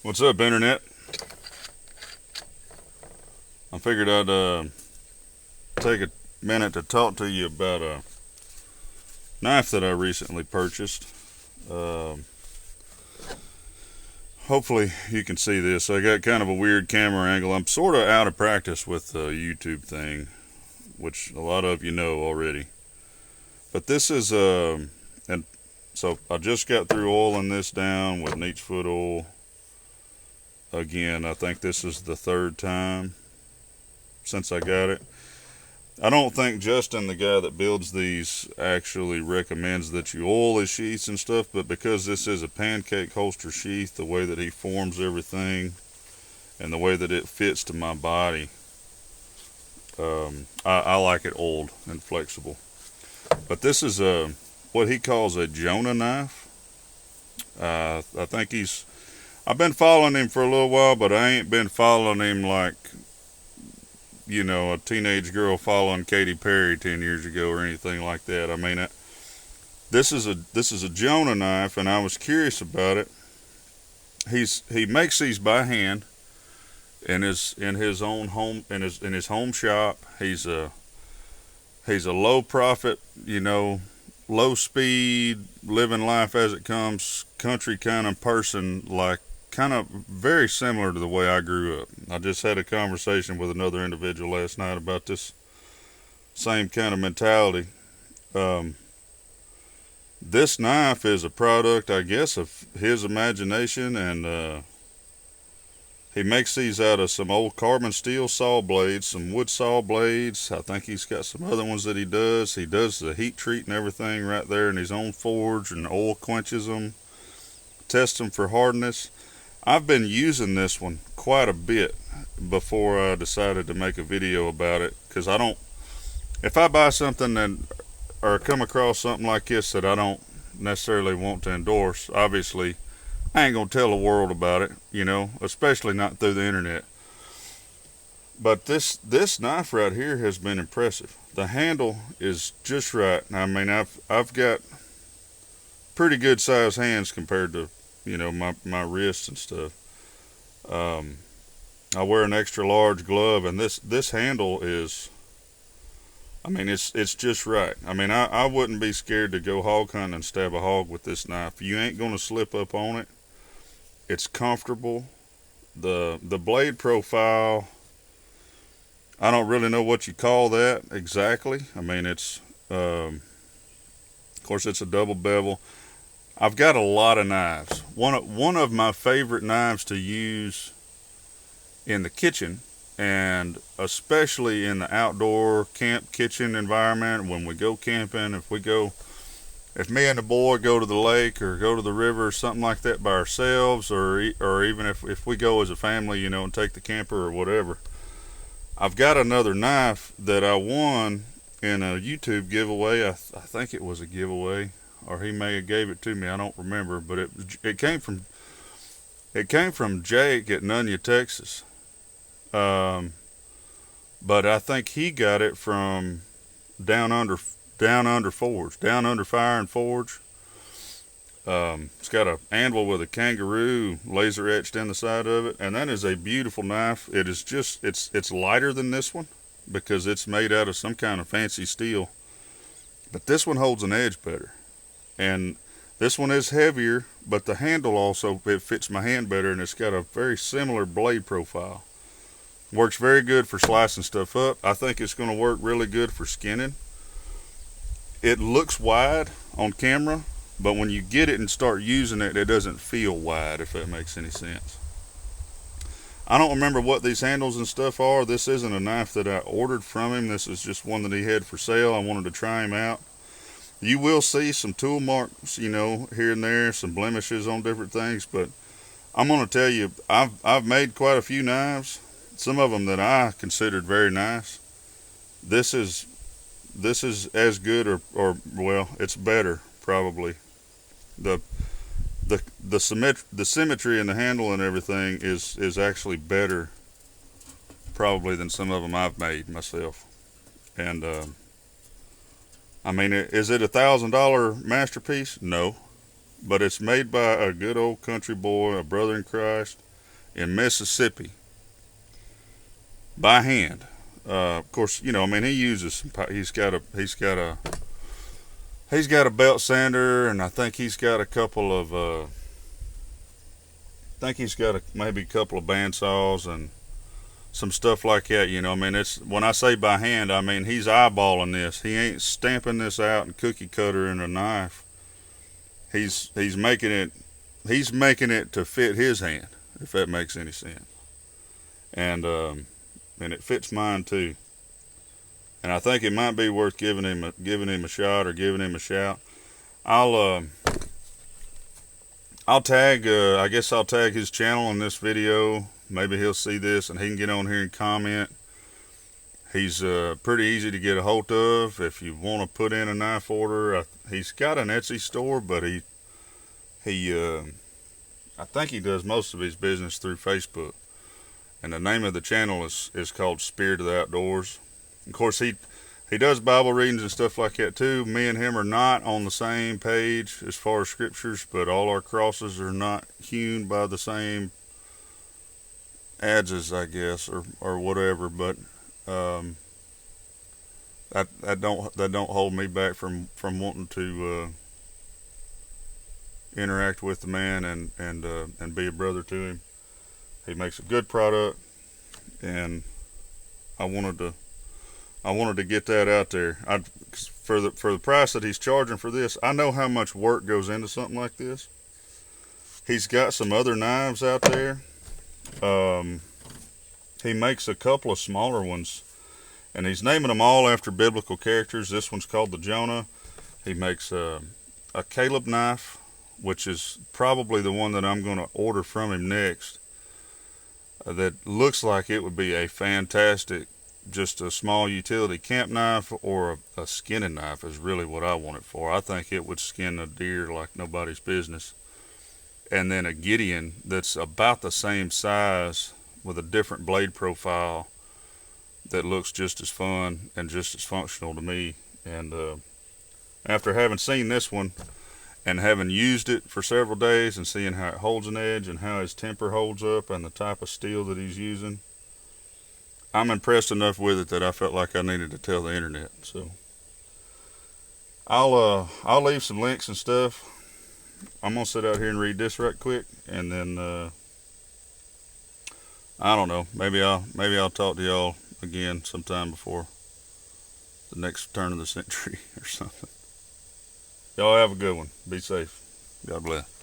What's up, Internet? I figured I'd take a minute to talk to you about a knife that I recently purchased. Um Hopefully, you can see this. I got kind of a weird camera angle. I'm sort of out of practice with the YouTube thing, which a lot of you know already. But this is, and so I just got through oiling this down with neat foot oil. Again, I think this is the third time since I got it. I don't think Justin, the guy that builds these, actually recommends that you oil his sheaths and stuff, but because this is a pancake holster sheath, the way that he forms everything and the way that it fits to my body, I like it oiled and flexible. But this is what he calls a Jonah knife. I think I've been following him for a little while, but I ain't been following him like a teenage girl following Katy Perry 10 years ago or anything like that. I mean, this is a Jonah knife, and I was curious about it. He makes these by hand in his own home in his home shop. He's a low profit, low speed, living life as it comes, country kind of person, like kind of very similar to the way I grew up. I just had a conversation with another individual last night about this same kind of mentality. Um, this knife is a product, I guess, of his imagination, and he makes these out of some old carbon steel saw blades, some wood saw blades. I think he's got some other ones that he does. He does the heat treat and everything right there in his own forge, and oil quenches them, tests them for hardness. I've been using this one quite a bit before I decided to make a video about it, because if I buy something or come across something like this that I don't necessarily want to endorse, obviously I ain't gonna tell the world about it, especially not through the internet. But this knife right here has been impressive. The handle is just right. I mean, I've got pretty good sized hands compared to my wrists and stuff. Um, I wear an extra large glove, and this handle is. I mean, it's just right. I mean, I wouldn't be scared to go hog hunting and stab a hog with this knife. You ain't gonna slip up on it. It's comfortable. The blade profile, I don't really know what you call that exactly. I mean, of course it's a double bevel. I've got a lot of knives. One of my favorite knives to use in the kitchen, and especially in the outdoor camp kitchen environment when we go camping. If me and the boy go to the lake or go to the river or something like that by ourselves, or even if we go as a family, and take the camper or whatever. I've got another knife that I won in a YouTube giveaway. I think it was a giveaway, or he may have gave it to me. I don't remember, but it came from Jake at Nunya, Texas. Um, but I think he got it from down under Forge, down under Fire and Forge. It's got a anvil with a kangaroo laser etched in the side of it, and that is a beautiful knife. It is just it's lighter than this one because it's made out of some kind of fancy steel, but this one holds an edge better, and this one is heavier, but the handle also it fits my hand better, and it's got a very similar blade profile. Works very good for slicing stuff up. I think it's going to work really good for skinning. It looks wide on camera, but when you get it and start using it, it doesn't feel wide, if that makes any sense. I don't remember what these handles and stuff are. This isn't a knife that I ordered from him. This is just one that he had for sale. I wanted to try him out. You will see some tool marks, here and there, some blemishes on different things, but I'm going to tell you, I've made quite a few knives, some of them that I considered very nice. This is as good, or well, it's better probably. The symmetry in the handle and everything is actually better probably than some of them I've made myself. And I mean, is it $1,000 masterpiece? No, but it's made by a good old country boy, a brother in Christ. in Mississippi by hand. Of course, you know, I mean, he uses he's got a belt sander, and I think he's got a couple of maybe a couple of bandsaws and some stuff like that. You know, I mean, it's when I say by hand, I mean he's eyeballing this. He ain't stamping this out and cookie cutter in a knife. He's making it to fit his hand, if that makes any sense. And it fits mine too. And I think it might be worth giving him a shot or giving him a shout. I'll tag I guess I'll tag his channel in this video. Maybe he'll see this and he can get on here and comment. He's pretty easy to get a hold of if you want to put in a knife order. He's got an Etsy store, but I think he does most of his business through Facebook. And the name of the channel is called Spirit of the Outdoors. Of course, he does Bible readings and stuff like that too. Me and him are not on the same page as far as scriptures, but all our crosses are not hewn by the same adzes, I guess, or whatever. But that don't hold me back from wanting to interact with the man and be a brother to him. He makes a good product, and I wanted to get that out there. For the price that he's charging for this, I know how much work goes into something like this. He's got some other knives out there. He makes a couple of smaller ones, and he's naming them all after biblical characters. This one's called the Jonah. He makes a Caleb knife, which is probably the one that I'm going to order from him next. That looks like it would be a fantastic, just a small utility camp knife, or a skinning knife is really what I want it for. I think it would skin a deer like nobody's business. And then a Gideon that's about the same size with a different blade profile that looks just as fun and just as functional to me. And after having seen this one and having used it for several days and seeing how it holds an edge and how his temper holds up and the type of steel that he's using, I'm impressed enough with it that I felt like I needed to tell the internet. So I'll leave some links and stuff. I'm gonna sit out here and read this right quick, and then I don't know. Maybe I'll talk to y'all again sometime before the next turn of the century or something. Y'all have a good one. Be safe. God bless.